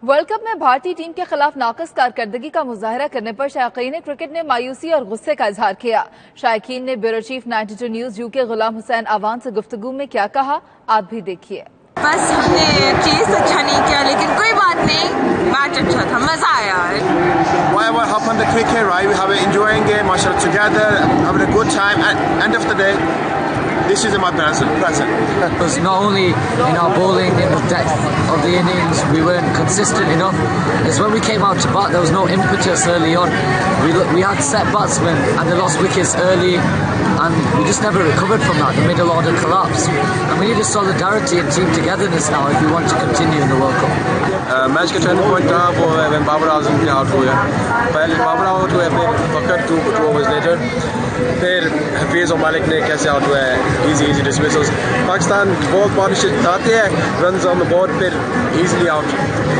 World cup में भारतीय team के खिलाफ नाक़िस कारकर्दगी का मुजाहरा करने पर शायकीन क्रिकेट ने मायूसी और गुस्से का इजहार किया। शायकीन ने bureau chief 92 news UK Ghulam Hussain Awan से गुफ्तगू में क्या कहा, आप भी देखिए। बस हमने चेस अच्छा नहीं किया, लेकिन कोई बात नहीं, मैच अच्छा था, मजा आया। Whatever happened, the cricket, right? We have an enjoying game, mashallah, together, having a good time. At end of the day, this is my present. It was not only in our bowling, in the depth of the innings, we weren't consistent enough. It's when we came out to bat, there was no impetus early on. We had set batsmen and they lost wickets early, and we just never recovered from that. The middle order collapsed, and we need a solidarity and team togetherness now if we want to continue in the World Cup. Match का turning point था वो when Babar Azam के out हुए। पहले Babar out हुए, फिर फकर 2 overs later, फिर हफीज़ और मालिक ने कैसे आउट हुआ है, इजी डिसमिसल्स। पाकिस्तान बहुत पार्टनरशिप आते हैं, रन्स ऑन द बोर्ड, फिर easily out.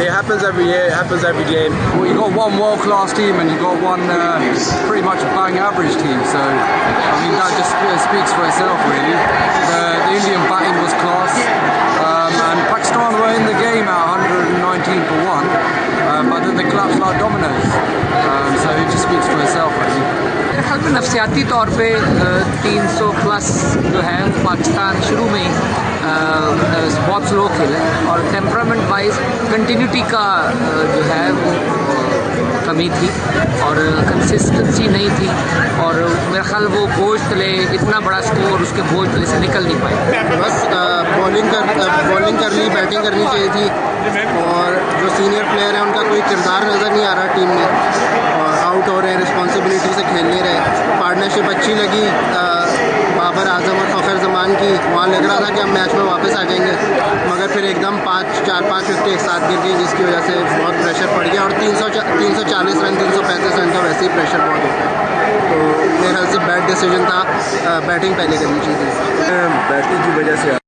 It happens every year, it happens every game. Well, you got one world-class team and you got one pretty much bang average team. So I mean that just speaks for itself, really. The Indian batting was class, and Pakistan were in the game at 119 for 1, but then they collapsed like dominoes. So it just speaks for itself, really. मेरे ख्याल में नफसियाती तौर पे 300 plus जो है पाकिस्तान शुरू में बहुत स्लो खेला और टेम्परामेंट वाइज कंटिन्यूटी का जो है वो कमी थी और कंसिस्टेंसी नहीं थी, और मेरा ख्याल वो बोझ तले इतना बड़ा स्कोर उसके बोझ तले से निकल नहीं पाए। बस बॉलिंग करनी, बैटिंग करनी चाहिए थी, और जो सीनियर प्लेयर हैं उनका कोई किरदार नज़र नहीं आ रहा टीम में, और आउट हो रहे हैं, रिस्पॉन्सिबिलिटी से खेल नहीं रहे। पार्टनरशिप अच्छी लगी बाबर आजम और फ़खर जमान की, वहाँ लग रहा था कि हम मैच में वापस आ जाएंगे, मगर फिर एकदम 4-5 विकेट एक साथ गिर गई, जिसकी वजह से बहुत प्रेशर पड़ गया, और 340 रन 335 रन का वैसे ही प्रेशर बहुत होता है। तो मेरे ख्याल से बैड डिसीजन था, बैटिंग पहले करनी चाहिए थी। बैटिंग की वजह से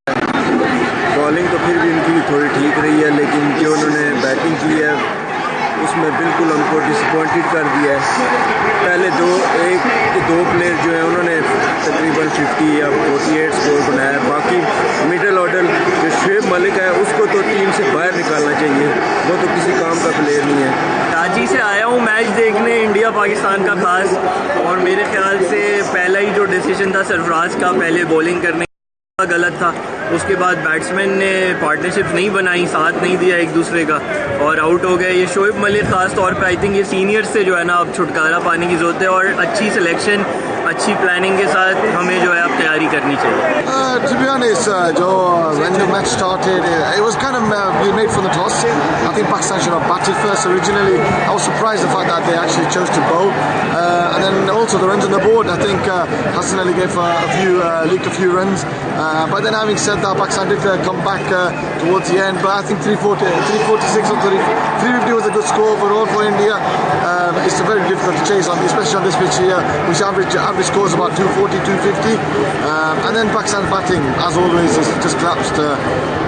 बॉलिंग तो फिर भी उनकी थोड़ी ठीक रही है, लेकिन जो उन्होंने बैटिंग की है उसमें बिल्कुल हमको डिसअपॉइंटेड कर दिया है। पहले दो प्लेयर जो है उन्होंने तकरीबन 50 या 48 स्कोर बनाया, बाकी मिडिल ऑर्डर जो शुएब मलिक है उसको तो टीम से बाहर निकालना चाहिए, वो तो किसी काम का प्लेयर नहीं है। कराची से आया हूँ मैच देखने, इंडिया पाकिस्तान का खास, और मेरे ख्याल से पहला ही जो डिसीजन था सरफराज का पहले बॉलिंग करने का गलत था। उसके बाद बैट्समैन ने पार्टनरशिप नहीं बनाई, साथ नहीं दिया एक दूसरे का और आउट हो गए। ये शोएब मलिक ख़ास तौर पे आई थिंक ये सीनियर से जो है ना अब छुटकारा पाने की ज़रूरत है, और अच्छी सिलेक्शन अच्छी प्लानिंग के साथ हमें जो है अब तैयारी करनी चाहिए। To be honest, when the match started, it was kind of we made from the toss. I think Pakistan should have batted first originally. I was surprised the fact that they actually chose to bowl, and then also the runs on the board. I think Hassan Ali gave leaked a few runs, but then having said that, Pakistan did come back towards the end. But I think 346 or 350 was a good score overall for India. It's very difficult to chase on, especially on this pitch here, which average scores about 240, 250, and then Pakistan batting, as always, is just collapsed.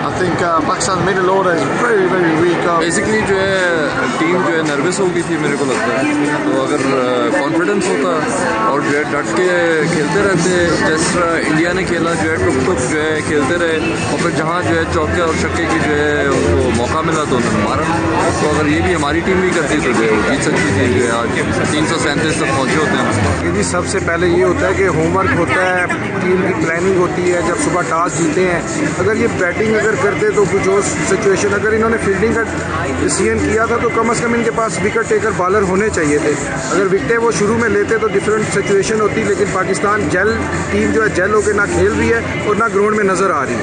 I think Pakistan middle order is very weak. Basically जो है team जो है nervous हो गई थी मेरे को लगता है, तो अगर कॉन्फिडेंस होता और जो है डट के खेलते रहते, जैसे इंडिया ने खेला, जो है टुक जो है खेलते रहे, और फिर जहाँ जो है चौके और छक्के की जो है उनको मौका मिला तो उन्होंने मारा। तो अगर ये भी हमारी टीम भी करती तो जो है जीत सकती थी, जो है आज 337 तक पहुँचे होते हैं। यदि सबसे पहले ये होता है कि होमवर्क होता है, टीम की प्लानिंग होती है, जब सुबह टॉस जीते हैं, अगर ये बैटिंग अगर करते तो कुछ और सिचुएशन, अगर इन्होंने फील्डिंग का डिसीजन किया था तो कम से कम इनके पास विकेट टेकर बॉलर होने चाहिए थे। अगर विकेटें वो शुरू में लेते तो डिफरेंट सिचुएशन होती, लेकिन पाकिस्तान टीम जो है जेल होकर ना खेल रही है और ना ग्राउंड में नज़र आ रही है।